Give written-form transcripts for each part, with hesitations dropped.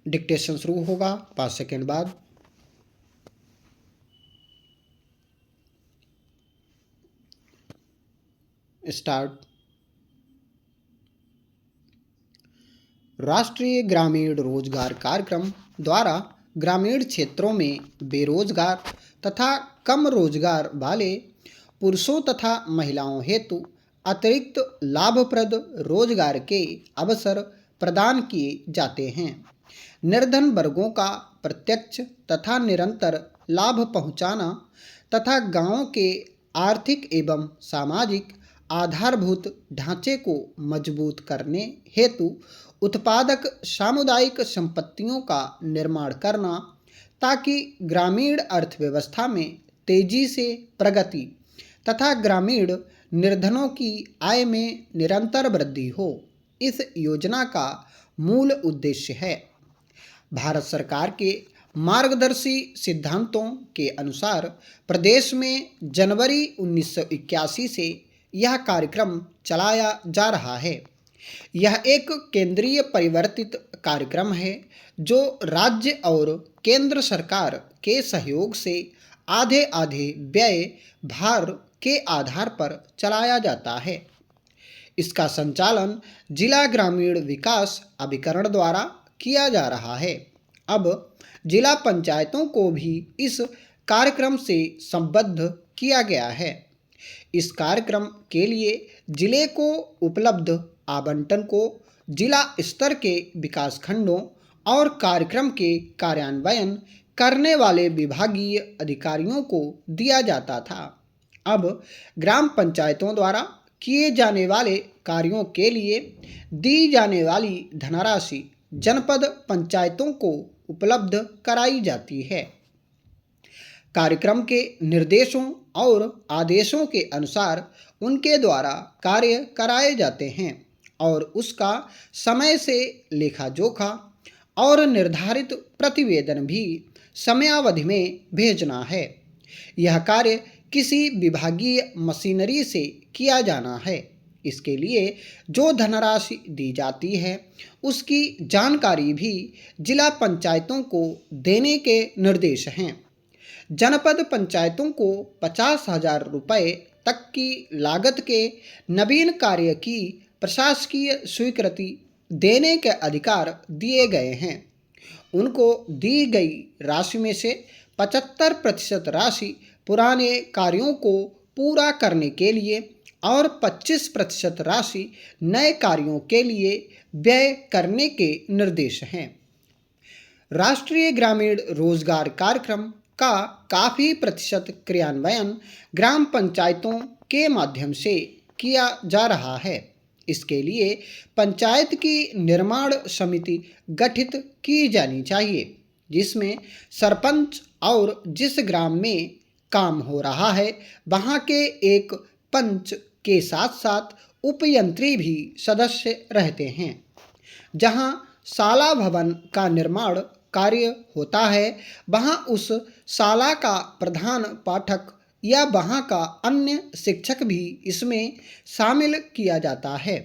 Dictation शुरू होगा 5 second बाद। स्टार्ट। राष्ट्रीय ग्रामीण रोजगार कार्यक्रम द्वारा ग्रामीण क्षेत्रों में बेरोजगार तथा कम रोजगार वाले पुरुषों तथा महिलाओं हेतु अतिरिक्त लाभप्रद रोजगार के अवसर प्रदान किए जाते हैं। निर्धन वर्गों का प्रत्यक्ष तथा निरंतर लाभ पहुंचाना तथा गांवों के आर्थिक एवं सामाजिक आधारभूत ढांचे को मजबूत करने हेतु उत्पादक सामुदायिक संपत्तियों का निर्माण करना, ताकि ग्रामीण अर्थव्यवस्था में तेजी से प्रगति तथा ग्रामीण निर्धनों की आय में निरंतर वृद्धि हो, इस योजना का मूल उद्देश्य है। भारत सरकार के मार्गदर्शी सिद्धांतों के अनुसार प्रदेश में जनवरी 1981 से यह कार्यक्रम चलाया जा रहा है। यह एक केंद्रीय परिवर्तित कार्यक्रम है जो राज्य और केंद्र सरकार के सहयोग से आधे आधे व्यय भार के आधार पर चलाया जाता है। इसका संचालन जिला ग्रामीण विकास अभिकरण द्वारा किया जा रहा है। अब जिला पंचायतों को भी इस कार्यक्रम से संबद्ध किया गया है। इस कार्यक्रम के लिए जिले को उपलब्ध आवंटन को जिला स्तर के विकास खंडों और कार्यक्रम के कार्यान्वयन करने वाले विभागीय अधिकारियों को दिया जाता था। अब ग्राम पंचायतों द्वारा किए जाने वाले कार्यों के लिए दी जाने वाली धनराशि जनपद पंचायतों को उपलब्ध कराई जाती है। कार्यक्रम के निर्देशों और आदेशों के अनुसार उनके द्वारा कार्य कराए जाते हैं और उसका समय से लेखा जोखा और निर्धारित प्रतिवेदन भी समयावधि में भेजना है। यह कार्य किसी विभागीय मशीनरी से किया जाना है। इसके लिए जो धनराशि दी जाती है उसकी जानकारी भी जिला पंचायतों को देने के निर्देश हैं। जनपद पंचायतों को 50,000 रुपये तक की लागत के नवीन कार्य की प्रशासकीय स्वीकृति देने के अधिकार दिए गए हैं। उनको दी गई राशि में से 75% राशि पुराने कार्यों को पूरा करने के लिए और 25% राशि नए कार्यों के लिए व्यय करने के निर्देश हैं। राष्ट्रीय ग्रामीण रोजगार कार्यक्रम का काफ़ी प्रतिशत क्रियान्वयन ग्राम पंचायतों के माध्यम से किया जा रहा है। इसके लिए पंचायत की निर्माण समिति गठित की जानी चाहिए, जिसमें सरपंच और जिस ग्राम में काम हो रहा है वहाँ के एक पंच के साथ साथ उपयंत्री भी सदस्य रहते हैं। जहाँ शाला भवन का निर्माण कार्य होता है वहाँ उस शाला का प्रधान पाठक या वहाँ का अन्य शिक्षक भी इसमें शामिल किया जाता है।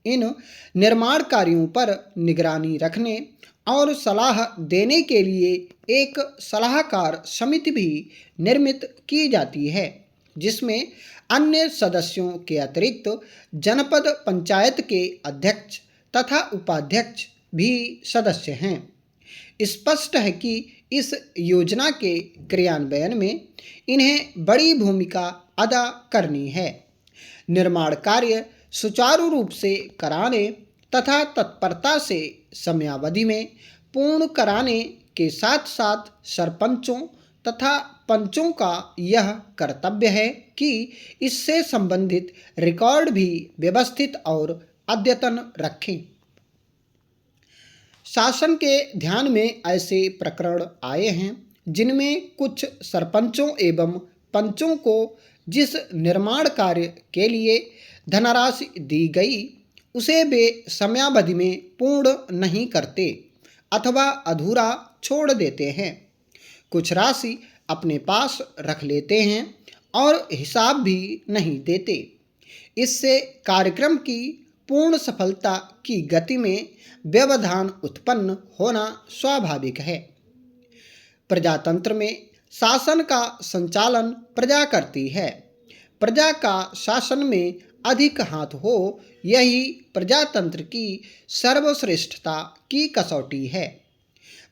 इन निर्माण कार्यों पर निगरानी रखने और सलाह देने के लिए एक सलाहकार समिति भी निर्मित की जाती है, जिसमें अन्य सदस्यों के अतिरिक्त जनपद पंचायत के अध्यक्ष तथा उपाध्यक्ष भी सदस्य हैं। स्पष्ट है कि इस योजना के क्रियान्वयन में इन्हें बड़ी भूमिका अदा करनी है। निर्माण कार्य सुचारू रूप से कराने तथा तत्परता से समयावधि में पूर्ण कराने के साथ साथ सरपंचों तथा पंचों का यह कर्तव्य है कि इससे संबंधित रिकॉर्ड भी व्यवस्थित और अद्यतन रखें। शासन के ध्यान में ऐसे प्रकरण आए हैं जिनमें कुछ सरपंचों एवं पंचों को जिस निर्माण कार्य के लिए धनराशि दी गई उसे वे समयावधि में पूर्ण नहीं करते अथवा अधूरा छोड़ देते हैं। कुछ राशि अपने पास रख लेते हैं और हिसाब भी नहीं देते। इससे कार्यक्रम की पूर्ण सफलता की गति में व्यवधान उत्पन्न होना स्वाभाविक है। प्रजातंत्र में शासन का संचालन प्रजा करती है। प्रजा का शासन में अधिक हाथ हो, यही प्रजातंत्र की सर्वश्रेष्ठता की कसौटी है।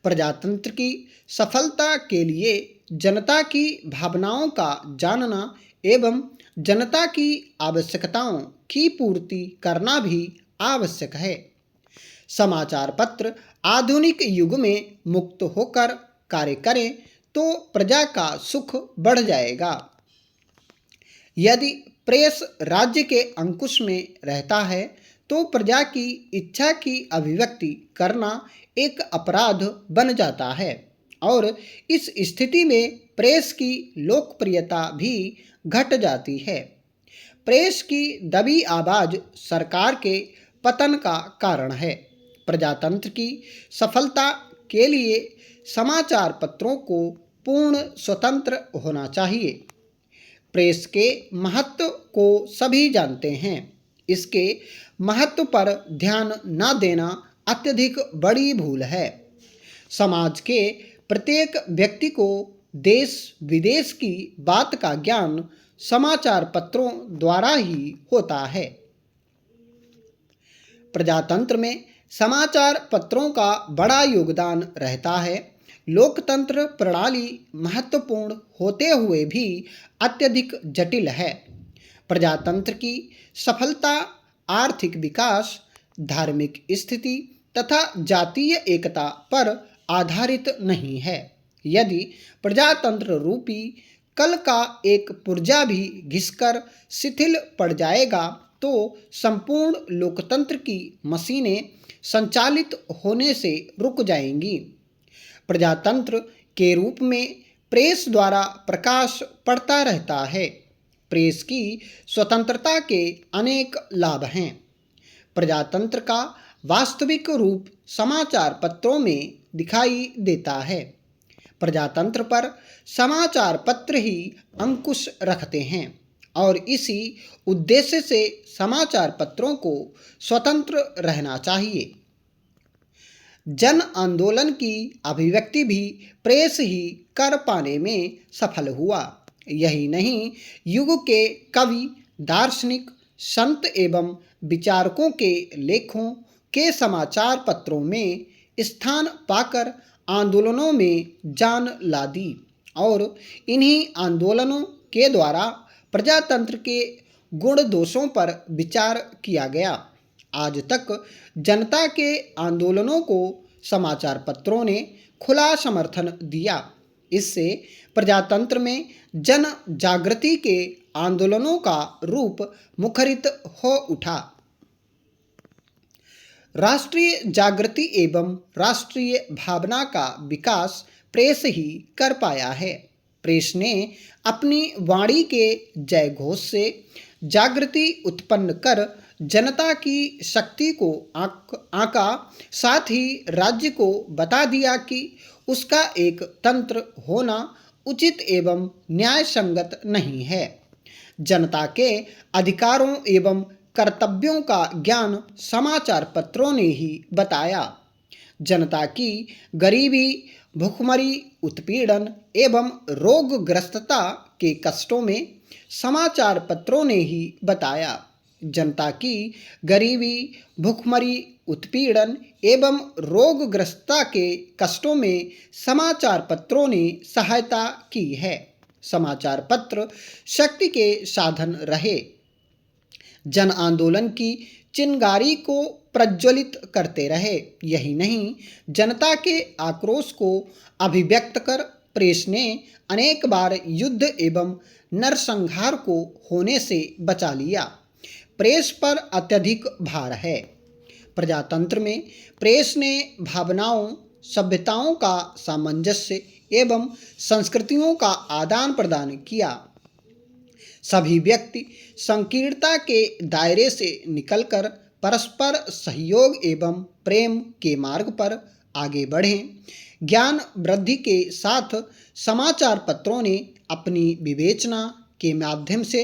प्रजातंत्र की सफलता के लिए जनता की भावनाओं का जानना एवं जनता की आवश्यकताओं की पूर्ति करना भी आवश्यक है। समाचार पत्र आधुनिक युग में मुक्त होकर कार्य करें तो प्रजा का सुख बढ़ जाएगा। यदि प्रेस राज्य के अंकुश में रहता है तो प्रजा की इच्छा की अभिव्यक्ति करना एक अपराध बन जाता है और इस स्थिति में प्रेस की लोकप्रियता भी घट जाती है। प्रेस की दबी आवाज सरकार के पतन का कारण है। प्रजातंत्र की सफलता के लिए समाचार पत्रों को पूर्ण स्वतंत्र होना चाहिए। प्रेस के महत्व को सभी जानते हैं। इसके महत्व पर ध्यान न देना अत्यधिक बड़ी भूल है। समाज के प्रत्येक व्यक्ति को देश विदेश की बात का ज्ञान समाचार पत्रों द्वारा ही होता है। प्रजातंत्र में समाचार पत्रों का बड़ा योगदान रहता है। लोकतंत्र प्रणाली महत्वपूर्ण होते हुए भी अत्यधिक जटिल है। प्रजातंत्र की सफलता आर्थिक विकास, धार्मिक स्थिति तथा जातीय एकता पर आधारित नहीं है। यदि प्रजातंत्र रूपी कल का एक पुर्जा भी घिसकर शिथिल पड़ जाएगा तो संपूर्ण लोकतंत्र की मशीनें संचालित होने से रुक जाएंगी। प्रजातंत्र के रूप में प्रेस द्वारा प्रकाश पड़ता रहता है। प्रेस की स्वतंत्रता के अनेक लाभ हैं। प्रजातंत्र का वास्तविक रूप समाचार पत्रों में दिखाई देता है। प्रजातंत्र पर समाचार पत्र ही अंकुश रखते हैं और इसी उद्देश्य से समाचार पत्रों को स्वतंत्र रहना चाहिए। जन आंदोलन की अभिव्यक्ति भी प्रेस ही कर पाने में सफल हुआ। यही नहीं, युग के कवि, दार्शनिक, संत एवं विचारकों के लेखों के समाचार पत्रों में स्थान पाकर आंदोलनों में जान ला दी और इन्हीं आंदोलनों के द्वारा प्रजातंत्र के गुण दोषों पर विचार किया गया। आज तक जनता के आंदोलनों को समाचार पत्रों ने खुला समर्थन दिया। इससे प्रजातंत्र में जन जागृति के आंदोलनों का रूप मुखरित हो उठा। राष्ट्रीय जागृति एवं राष्ट्रीय भावना का विकास प्रेस ही कर पाया है। प्रेस ने अपनी वाणी के जय घोष से जागृति उत्पन्न कर जनता की शक्ति को आंका, साथ ही राज्य को बता दिया कि उसका एक तंत्र होना उचित एवं न्याय संगत नहीं है। जनता के अधिकारों एवं कर्तव्यों का ज्ञान समाचार पत्रों ने ही बताया। जनता की गरीबी, भूखमरी, उत्पीड़न एवं रोगग्रस्तता के कष्टों में समाचार पत्रों ने ही बताया। जनता की गरीबी, भूखमरी, उत्पीड़न एवं रोगग्रस्तता के कष्टों में समाचार पत्रों ने सहायता की है। समाचार पत्र शक्ति के साधन रहे। जन आंदोलन की चिंगारी को प्रज्वलित करते रहे। यही नहीं, जनता के आक्रोश को अभिव्यक्त कर प्रेस ने अनेक बार युद्ध एवं नरसंहार को होने से बचा लिया। प्रेस पर अत्यधिक भार है। प्रजातंत्र में प्रेस ने भावनाओं, सभ्यताओं का सामंजस्य एवं संस्कृतियों का आदान प्रदान किया। सभी व्यक्ति संकीर्णता के दायरे से निकलकर परस्पर सहयोग एवं प्रेम के मार्ग पर आगे बढ़ें। ज्ञान वृद्धि के साथ समाचार पत्रों ने अपनी विवेचना के माध्यम से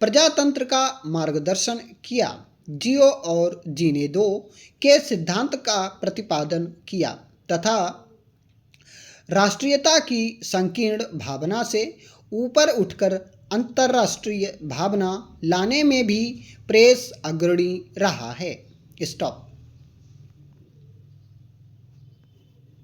प्रजातंत्र का मार्गदर्शन किया। जियो और जीने दो के सिद्धांत का प्रतिपादन किया तथा राष्ट्रीयता की संकीर्ण भावना से ऊपर उठकर अंतर्राष्ट्रीय भावना लाने में भी प्रेस अग्रणी रहा है। स्टॉप।